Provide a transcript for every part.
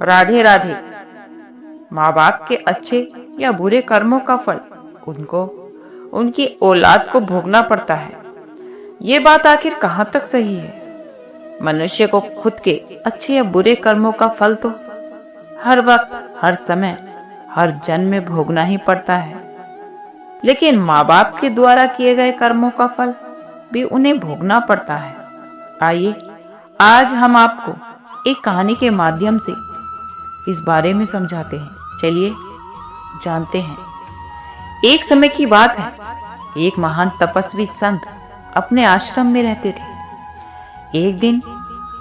राधे राधे। माँ बाप के अच्छे या बुरे कर्मों का फल उनको उनकी औलाद को भोगना पड़ता है। ये बात आखिर कहाँ तक सही है? मनुष्य को खुद के अच्छे या बुरे कर्मों का फल तो हर वक्त, हर समय, हर जन्म में भोगना ही पड़ता है, लेकिन माँ बाप के द्वारा किए गए कर्मों का फल भी उन्हें भोगना पड़ता है। आइए आज हम आपको एक कहानी के माध्यम से इस बारे में समझाते हैं। चलिए जानते हैं। एक समय की बात है, एक महान तपस्वी संत अपने आश्रम में रहते थे। एक दिन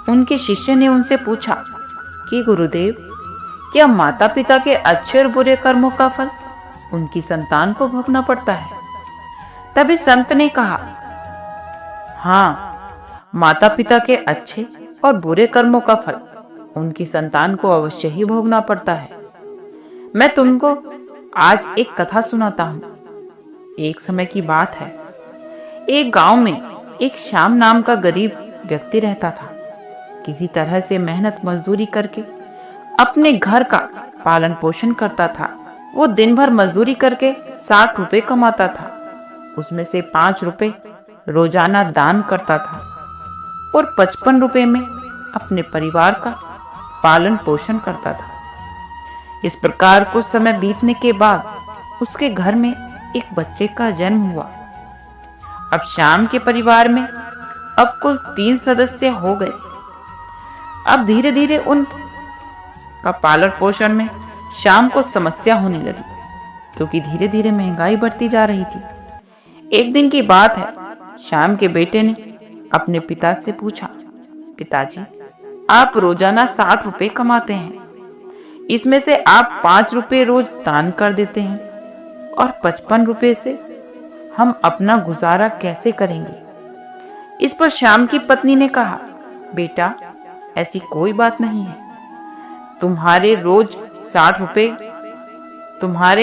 उनके शिष्य ने उनसे पूछा कि गुरुदेव, क्या माता पिता के अच्छे और बुरे कर्मों का फल उनकी संतान को भोगना पड़ता है? तभी संत ने कहा, हाँ, माता पिता के अच्छे और बुरे कर्मों का फल उनकी संतान को अवश्य ही भोगना पड़ता है। मैं तुमको आज एक कथा सुनाता हूँ। एक समय की बात है, एक गांव में एक श्याम नाम का गरीब व्यक्ति रहता था। किसी तरह से मेहनत मजदूरी करके अपने घर का पालन पोषण करता था। वो दिन भर मजदूरी करके 60 रुपए कमाता था। उसमें से 5 रुपए रोजाना दान करता था और 55 रुपए में अपने परिवार का पालन पोषण करता था। इस प्रकार कुछ समय बीतने के बाद उसके घर में एक बच्चे का जन्म हुआ। अब श्याम के परिवार में अब कुल 3 सदस्य हो गए। अब धीरे धीरे उन का पालन पोषण में श्याम को समस्या होने लगी, क्योंकि धीरे धीरे महंगाई बढ़ती जा रही थी। एक दिन की बात है, श्याम के बेटे ने अपने पिता से पूछा, पिताजी, आप रोजाना 60 रुपए कमाते हैं, इसमें से आप 5 रुपए रोज दान कर देते हैं और 55 रुपए से हम अपना गुजारा कैसे करेंगे? इस पर श्याम की पत्नी ने कहा, बेटा, ऐसी कोई बात नहीं है। तुम्हारे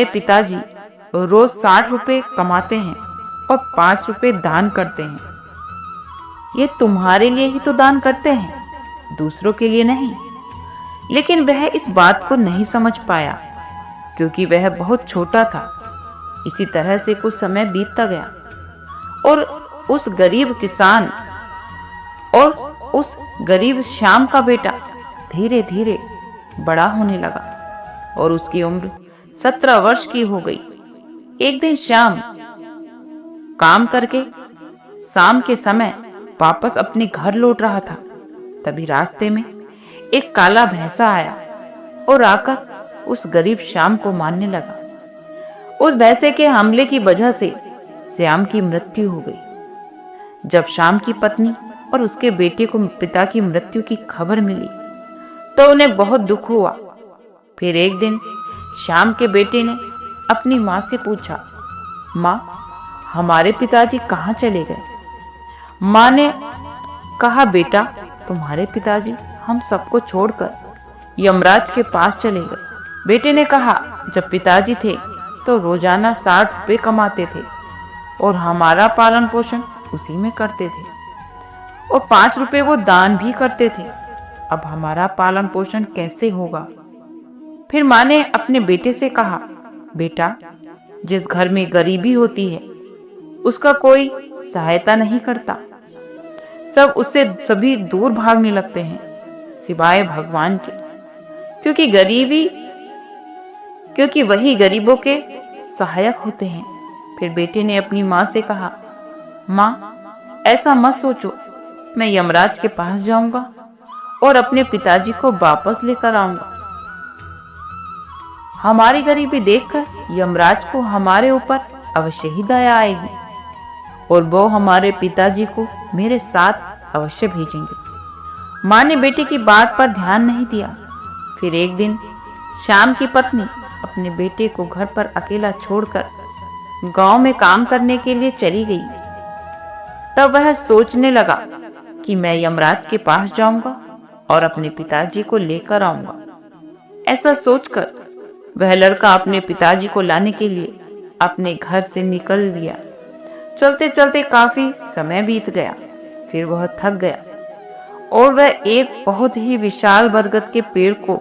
पिताजी रोज 60 रुपए कमाते हैं और 5 रुपए दान करते हैं। ये तुम्हारे लिए ही तो दान करते हैं, दूसरों के लिए नहीं। लेकिन वह इस बात को नहीं समझ पाया, क्योंकि वह बहुत छोटा था। इसी तरह से कुछ समय बीतता गया और उस गरीब श्याम का बेटा धीरे धीरे बड़ा होने लगा और उसकी उम्र 17 वर्ष की हो गई। एक दिन श्याम काम करके शाम के समय वापस अपने घर लौट रहा था। तभी रास्ते में एक काला भैंसा आया और आकर उस गरीब श्याम को मारने लगा। उस भैंसे के हमले की वजह से श्याम की मृत्यु हो गई। जब श्याम की पत्नी और उसके बेटे को पिता की मृत्यु की खबर मिली तो उन्हें बहुत दुख हुआ। फिर एक दिन श्याम के बेटे ने अपनी माँ से पूछा, माँ, हमारे पिताजी कहाँ चले गए? माँ ने कहा, बेटा, तुम्हारे पिताजी हम सबको छोड़कर यमराज के पास चले गए। बेटे ने कहा, जब पिताजी थे तो रोजाना 60 रुपए कमाते थे और हमारा पालन पोषण उसी में करते थे और 5 रुपए वो दान भी करते थे। अब हमारा पालन पोषण कैसे होगा? फिर माँ ने अपने बेटे से कहा, बेटा, जिस घर में गरीबी होती है उसका कोई सहायता नहीं करता। सब उससे सभी दूर भागने लगते हैं सिवाय भगवान के, क्योंकि वही गरीबों के सहायक होते हैं। फिर बेटे ने अपनी माँ से कहा, माँ, ऐसा मत सोचो, मैं यमराज के पास जाऊंगा और अपने पिताजी को वापस लेकर आऊंगा। हमारी गरीबी देखकर यमराज को हमारे ऊपर अवश्य ही दया आएगी और वो हमारे पिताजी को मेरे साथ अवश्य भेजेंगे। माँ ने बेटे की बात पर ध्यान नहीं दिया। फिर एक दिन श्याम की पत्नी अपने बेटे को घर पर अकेला छोड़कर गांव में काम करने के लिए चली गई। तब वह सोचने लगा कि मैं यमराज के पास जाऊंगा और अपने पिताजी को लेकर आऊंगा। ऐसा सोचकर वह लड़का अपने पिताजी को लाने के लिए अपने घर से निकल दिया। चलते चलते काफी समय बीत गया। फिर वह थक गया और वह एक बहुत ही विशाल बरगद के पेड़ को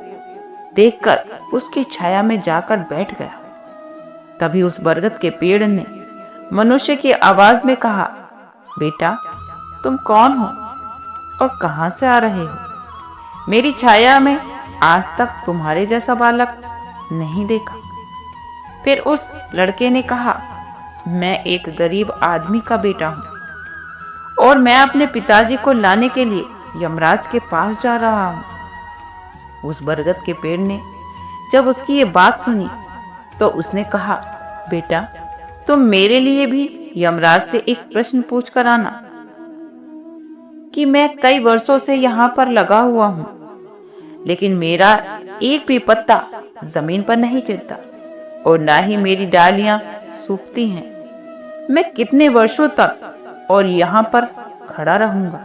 देखकर उसकी छाया में जाकर बैठ गया। तभी उस बरगद के पेड़ ने मनुष्य की आवाज में कहा, बेटा, तुम कौन हो और कहां से आ रहे हो? मेरी छाया में आज तक तुम्हारे जैसा बालक नहीं देखा। फिर उस लड़के ने कहा, मैं एक गरीब आदमी का बेटा हूं और मैं अपने पिताजी को लाने के लिए यमराज के पास जा रहा हूं। उस बरगद के पेड़ ने जब उसकी ये बात सुनी तो उसने कहा, बेटा, तुम मेरे लिए भी यमराज से एक प्रश्न पूछ कर आना कि मैं कई वर्षों से यहां पर लगा हुआ हूं, लेकिन मेरा एक भी पत्ता जमीन पर नहीं गिरता और ना ही मेरी डालियां सूखती हैं। मैं कितने वर्षों तक और यहाँ पर खड़ा रहूंगा?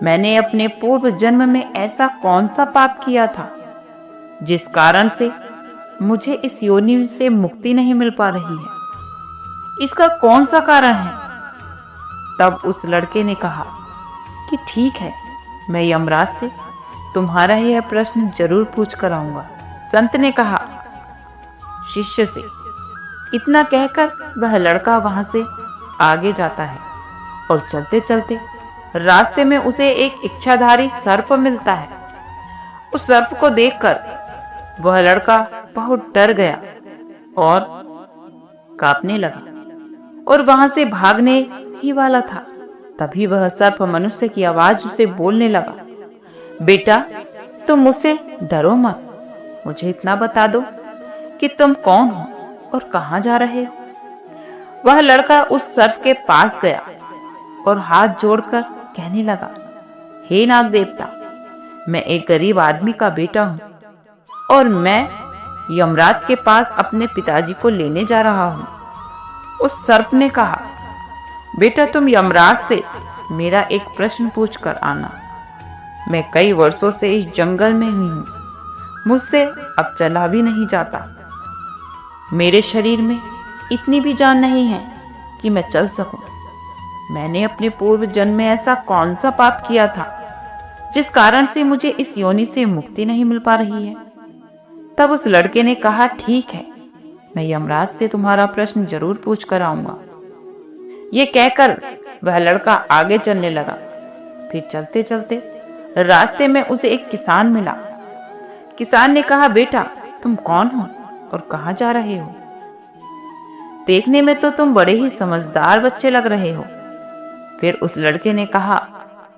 मैंने अपने पूर्व जन्म में ऐसा कौन सा पाप किया था जिस कारण से मुझे इस योनि से मुक्ति नहीं मिल पा रही है? इसका कौन सा कारण है? तब उस लड़के ने कहा कि ठीक है, मैं यमराज से तुम्हारा यह प्रश्न जरूर पूछ कर आऊंगा। संत ने कहा, शिष्य से। इतना कहकर वह लड़का वहां से आगे जाता है और चलते चलते रास्ते में उसे एक इच्छाधारी सर्प मिलता है। उस सर्प को देखकर वह लड़का बहुत डर गया और कांपने लगा और वहां से भागने ही वाला था। तभी वह सर्प मनुष्य की आवाज उसे बोलने लगा, बेटा, तुम मुझसे डरो मत। मुझे इतना बता दो कि तुम कौन हो और कहां जा रहे हो? वह लड़का उस सर्प के पास गया और हाथ जोड़कर कहने लगा, हे नाग देवता, मैं एक गरीब आदमी का बेटा हूं और मैं यमराज के पास अपने पिताजी को लेने जा रहा हूं। उस सर्प ने कहा, बेटा, तुम यमराज से मेरा एक प्रश्न पूछ कर आना। मैं कई वर्षों से इस जंगल में ही हूं, मुझसे अब चला भी नहीं जाता। मेरे शरीर में इतनी भी जान नहीं है कि मैं चल सकूं। मैंने अपने पूर्व जन्म में ऐसा कौन सा पाप किया था जिस कारण से मुझे इस योनि से मुक्ति नहीं मिल पा रही है? तब उस लड़के ने कहा, ठीक है, मैं यमराज से तुम्हारा प्रश्न जरूर पूछ कर आऊंगा। ये कहकर वह लड़का आगे चलने लगा। फिर चलते चलते रास्ते में उसे एक किसान मिला। किसान ने कहा, बेटा, तुम कौन हो और कहां जा रहे हो? देखने में तो तुम बड़े ही समझदार बच्चे लग रहे हो। फिर उस लड़के ने कहा,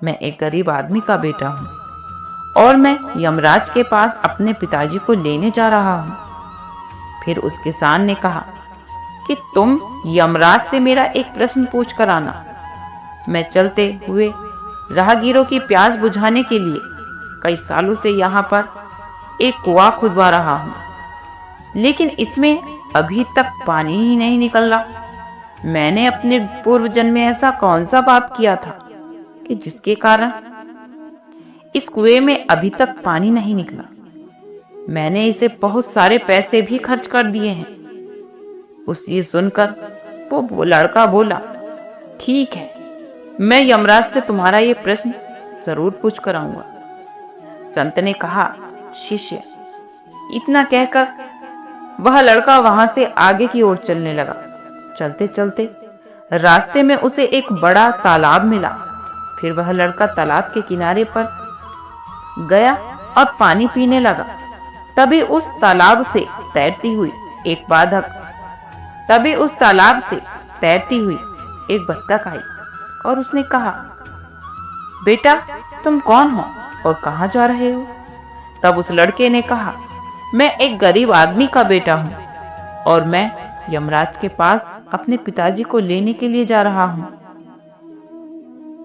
मैं एक गरीब आदमी का बेटा हूं और मैं यमराज के पास अपने पिताजी को लेने जा रहा हूं। फिर उस किसान ने कहा कि तुम यमराज से मेरा एक प्रश्न पूछ कर आना। मैं चलते हुए राहगीरों की प्यास बुझाने के लिए कई सालों से यहाँ पर एक कुआं खुदवा रहा हूँ, लेकिन इसमें अभी तक पानी ही नहीं निकल रहा। मैंने अपने पूर्व जन्म में ऐसा कौन सा पाप किया था कि जिसके कारण इस कुएं में अभी तक पानी नहीं निकला? मैंने इसे बहुत सारे पैसे भी खर्च कर दिए हैं। उस ये सुनकर वो लड़का बोला, ठीक है, मैं यमराज से तुम्हारा ये प्रश्न जरूर पूछ कर आऊंगा। संत ने कहा, शिष्य। इतना कहकर वह लड़का वहां से आगे की ओर चलने लगा। चलते चलते रास्ते में उसे एक बड़ा तालाब मिला। फिर वह लड़का तालाब के किनारे पर गया और पानी पीने लगा। तभी उस तालाब से तैरती हुई एक बत्तख आई और उसने कहा, बेटा, तुम कौन हो और कहां जा रहे हो? तब उस लड़के ने कहा, मैं एक गरीब आदमी का बेटा हूं और मैं यमराज के पास अपने पिताजी को लेने के लिए जा रहा हूं।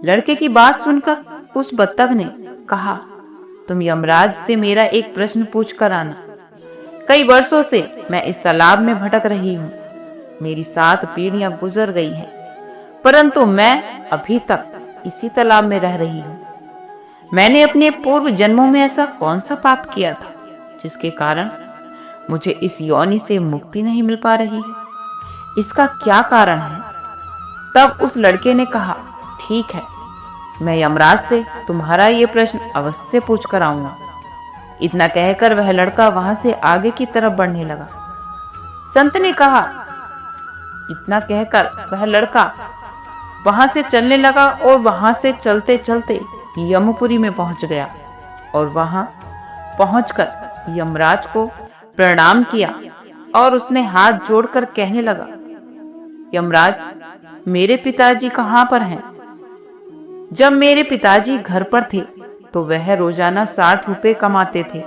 लड़के की बात सुनकर उस बत्तख ने कहा, तुम यमराज से मेरा एक प्रश्न पूछ कर आना। कई वर्षों से मैं इस तालाब में भटक रही हूँ। मेरी 7 पीढ़ियां गुजर गई हैं, परंतु मैं अभी तक इसी तालाब में रह रही हूँ। मैंने अपने पूर्व जन्मों में ऐसा कौन सा पाप किया था जिसके कारण मुझे इस योनि से मुक्ति नहीं मिल पा रही है? इसका क्या कारण है? तब उस लड़के ने कहा, ठीक है, मैं यमराज से तुम्हारा ये प्रश्न अवश्य पूछ कर आऊंगा। इतना कहकर वह लड़का वहां से आगे की तरफ बढ़ने लगा। संत ने कहा, इतना कहकर वह लड़का वहां से चलने लगा और वहां से चलते चलते यमपुरी में पहुंच गया और वहां पहुंचकर यमराज को प्रणाम किया और उसने हाथ जोड़कर कहने लगा, यमराज, मेरे पिताजी कहाँ पर हैं? जब मेरे पिताजी घर पर थे तो वह रोजाना 60 रुपए कमाते थे,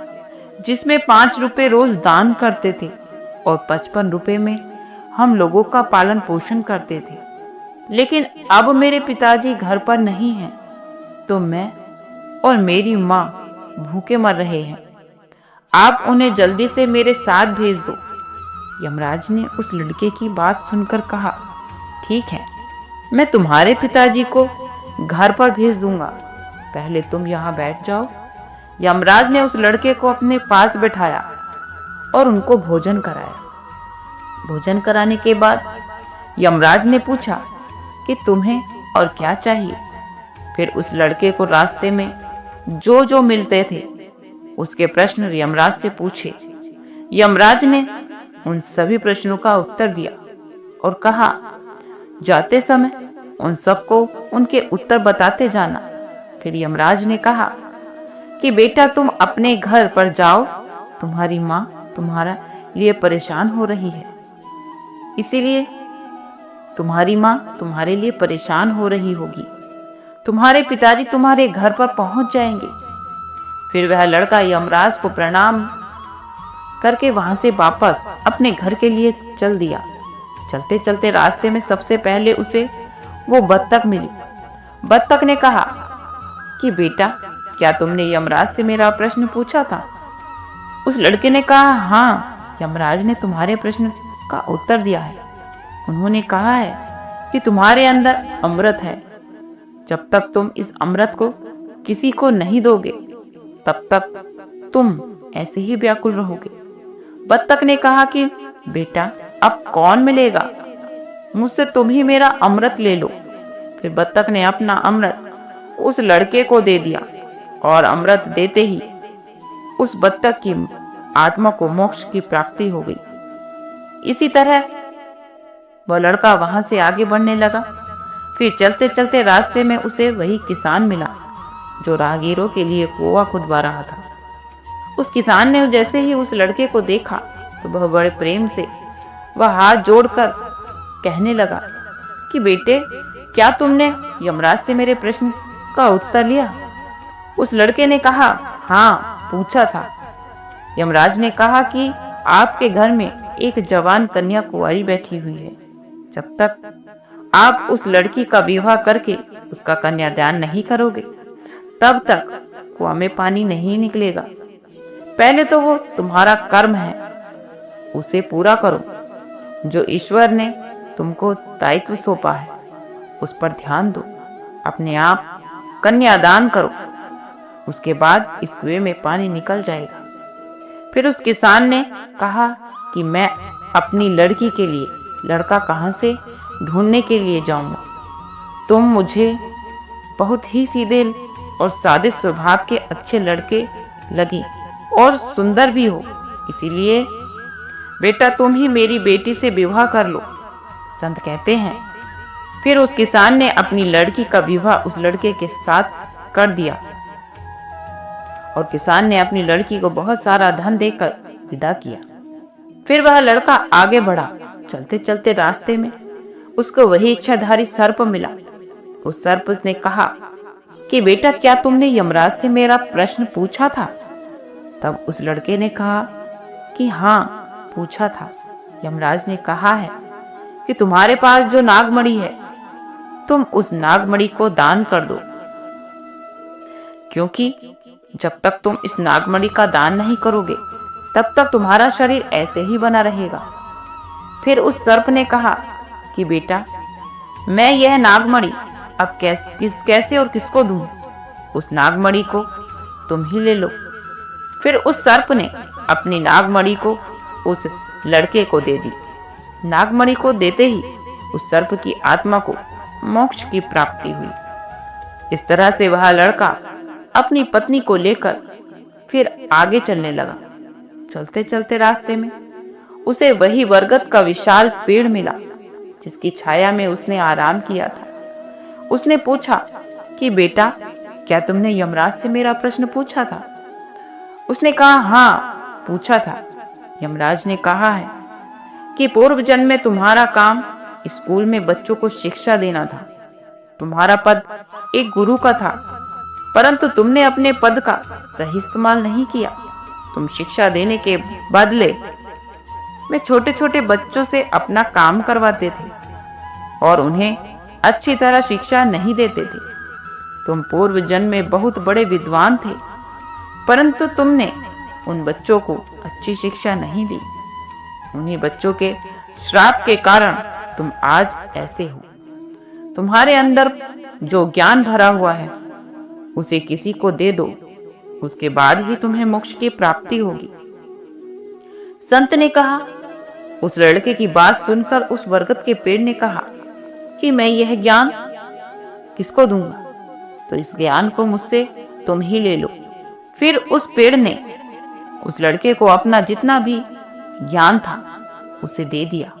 जिसमें 5 रुपए रोज दान करते थे और 55 रुपए में हम लोगों का पालन पोषण करते थे। लेकिन अब मेरे पिताजी घर पर नहीं हैं, तो मैं और मेरी माँ भूखे मर रहे हैं। आप उन्हें जल्दी से मेरे साथ भेज दो। यमराज ने उस लड़के की बात सुनकर कहा, ठीक है, मैं तुम्हारे पिताजी को घर पर भेज दूंगा, पहले तुम यहाँ बैठ जाओ। यमराज ने उस लड़के को अपने पास बैठाया और उनको भोजन कराया। भोजन कराने के बाद यमराज ने पूछा कि तुम्हें और क्या चाहिए। फिर उस लड़के को रास्ते में जो जो मिलते थे उसके प्रश्न यमराज से पूछे। यमराज ने उन सभी प्रश्नों का उत्तर दिया और कहा, जाते समय उन सबको उनके उत्तर बताते जाना। फिर यमराज ने कहा कि बेटा, तुम अपने घर पर जाओ, तुम्हारी माँ तुम्हारा लिए परेशान हो रही है, इसीलिए तुम्हारी माँ तुम्हारे लिए परेशान हो रही होगी। तुम्हारे पिताजी तुम्हारे घर पर पहुंच जाएंगे। फिर वह लड़का यमराज को प्रणाम करके वहां से वापस अपने घर के लिए चल दिया। चलते चलते रास्ते में सबसे पहले उसे वो बत्तख मिली। बत्तख ने कहा कि बेटा, क्या तुमने यमराज से मेरा प्रश्न पूछा था? उस लड़के ने कहा, हाँ, यमराज ने तुम्हारे प्रश्न का उत्तर दिया है। उन्होंने कहा है कि तुम्हारे अंदर अमृत है। जब तक तुम इस अमृत को किसी को नहीं दोगे तब तक तुम ऐसे ही व्याकुल रहोगे। बत्तख ने कहा कि बेटा, अब कौन मिलेगा? मुझसे तुम ही मेरा अमृत ले लो। फिर बत्तख ने अपना अमृत उस लड़के को दे दिया और अमृत देते ही उस बत्तख की आत्मा को मोक्ष की प्राप्ति हो गई। इसी तरह वह लड़का वहां से आगे बढ़ने लगा। फिर चलते चलते रास्ते में उसे वही किसान मिला जो राहगीरों के लिए कुआं खुदवा रहा था। उस किसान ने जैसे ही उस लड़के को देखा तो वह बड़े प्रेम से वह हाथ जोड़कर कहने लगा कि बेटे, क्या तुमने यमराज से मेरे प्रश्न का उत्तर लिया? उस लड़के ने कहा, हाँ, पूछा था। यमराज ने कहा कि आपके घर में एक जवान कन्या कुंवारी बैठी हुई है। जब तक आप उस लड़की का विवाह करके उसका कन्यादान नहीं करोगे तब तक कुआं में पानी नहीं निकलेगा। पहले तो वो तुम्हारा कर्म है, उसे पूरा करो। जो ईश्वर ने तुमको दायित्व सौंपा है उस पर ध्यान दो। अपने आप कन्यादान करो, उसके बाद इस कुएं में पानी निकल जाएगा। फिर उस किसान ने कहा कि मैं अपनी लड़की के लिए लड़का कहाँ से ढूंढने के लिए जाऊंगा? तुम मुझे बहुत ही सीधे और सादे स्वभाव के अच्छे लड़के लगे और सुंदर भी हो, इसीलिए बेटा तुम ही मेरी बेटी से विवाह कर लो, संत कहते हैं। फिर उस किसान ने अपनी लड़की का विवाह उस लड़के के साथ कर दिया और किसान ने अपनी लड़की को बहुत सारा धन देकर विदा किया। फिर वह लड़का आगे बढ़ा। चलते चलते रास्ते में उसको वही इच्छाधारी सर्प मिला। उस सर्प ने कहा कि बेटा, क्या तुमने यमराज से मेरा प्रश्न पूछा था? तब उस लड़के ने कहा कि हाँ, पूछा था। यमराज ने कहा है कि तुम्हारे पास जो नागमणि है तुम उस नागमणि को दान कर दो, क्योंकि जब तक तुम इस नागमणि का दान नहीं करोगे तब तक तुम्हारा शरीर ऐसे ही बना रहेगा। फिर उस सर्प ने कहा कि बेटा, मैं यह नागमणि अब कैसे और किसको दूं? उस नागमणि को तुम ही ले लो। फिर उस सर्प ने अपनी नागमणि को उस लड़के को दे दी। नागमणि को देते ही उस सर्प की आत्मा को मोक्ष की प्राप्ति हुई। इस तरह से वह लड़का अपनी पत्नी को लेकर फिर आगे चलने लगा। चलते चलते रास्ते में उसे वही बरगद का विशाल पेड़ मिला जिसकी छाया में उसने आराम किया था। उसने पूछा कि बेटा, क्या तुमने यमराज से मेरा प्रश्न पूछा था? उसने कहा, हाँ पूछा था। यमराज ने कहा है कि पूर्व जन्म में तुम्हारा काम स्कूल में बच्चों को शिक्षा देना था। तुम्हारा पद एक गुरु का था, परंतु तुमने अपने पद का सही इस्तेमाल नहीं किया। तुम शिक्षा देने के बदले में छोटे छोटे बच्चों से अपना काम करवाते थे और उन्हें अच्छी तरह शिक्षा नहीं देते थे। तुम पूर्व जन्म में बहुत बड़े विद्वान थे, परंतु तुमने उन बच्चों को अच्छी शिक्षा नहीं दी। उन्हीं बच्चों के श्राप के कारण तुम आज ऐसे हो। तुम्हारे अंदर जो ज्ञान भरा हुआ है उसे किसी को दे दो, उसके बाद ही तुम्हें मोक्ष की प्राप्ति होगी। संत ने कहा। उस लड़के की बात सुनकर उस बरगद के पेड़ ने कहा कि मैं यह ज्ञान किसको दूंगा, तो इस ज्ञान को मुझसे तुम ही ले लो। फिर उस पेड़ ने उस लड़के को अपना जितना भी ज्ञान था उसे दे दिया।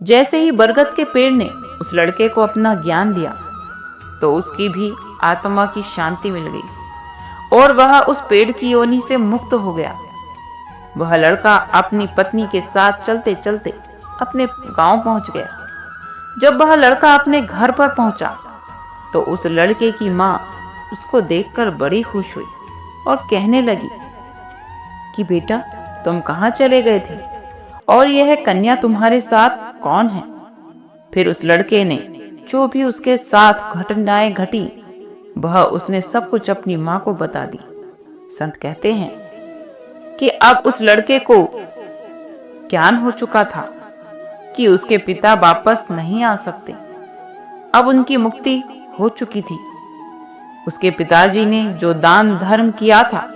जैसे ही बरगद के पेड़ ने उस लड़के को अपना ज्ञान दिया तो उसकी भी आत्मा की शांति मिल गई और वह उस पेड़ की योनि से मुक्त हो गया। वह लड़का अपनी पत्नी के साथ चलते चलते अपने गांव पहुंच गया। जब वह लड़का अपने घर पर पहुंचा तो उस लड़के की माँ उसको देखकर बड़ी खुश हुई और कहने लगी कि बेटा, तुम कहाँ चले गए थे और यह कन्या तुम्हारे साथ कौन है? फिर उस लड़के ने जो भी उसके साथ घटनाएं घटी वह उसने सब कुछ अपनी माँ को बता दी। संत कहते हैं कि अब उस लड़के को ज्ञान हो चुका था कि उसके पिता वापस नहीं आ सकते। अब उनकी मुक्ति हो चुकी थी। उसके पिताजी ने जो दान धर्म किया था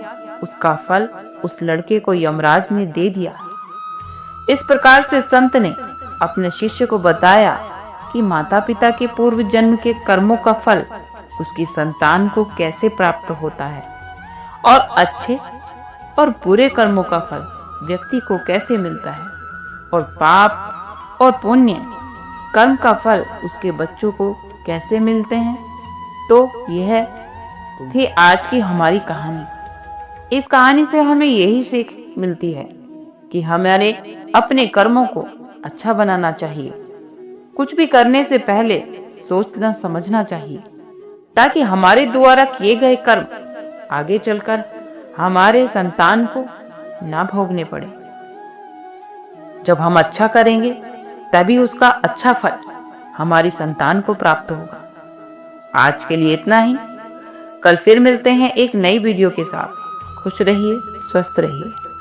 उसका फल उस लड़के को यमराज ने दे दिया। इस प्रकार से संत ने अपने शिष्य को बताया कि माता पिता के पूर्व जन्म के कर्मों का फल उसकी संतान को कैसे प्राप्त होता है और अच्छे और बुरे कर्मों का फल व्यक्ति को कैसे मिलता है और पाप और पुण्य कर्म का फल उसके बच्चों को कैसे मिलते हैं। तो यह थी आज की हमारी कहानी। इस कहानी से हमें यही सीख मिलती है कि हमारे अपने कर्मों को अच्छा बनाना चाहिए। कुछ भी करने से पहले सोचना समझना चाहिए ताकि हमारे द्वारा किए गए कर्म आगे चलकर हमारे संतान को ना भोगने पड़े। जब हम अच्छा करेंगे तभी उसका अच्छा फल हमारी संतान को प्राप्त होगा। आज के लिए इतना ही। कल फिर मिलते हैं एक नई वीडियो के साथ। खुश रहिए, स्वस्थ रहिए।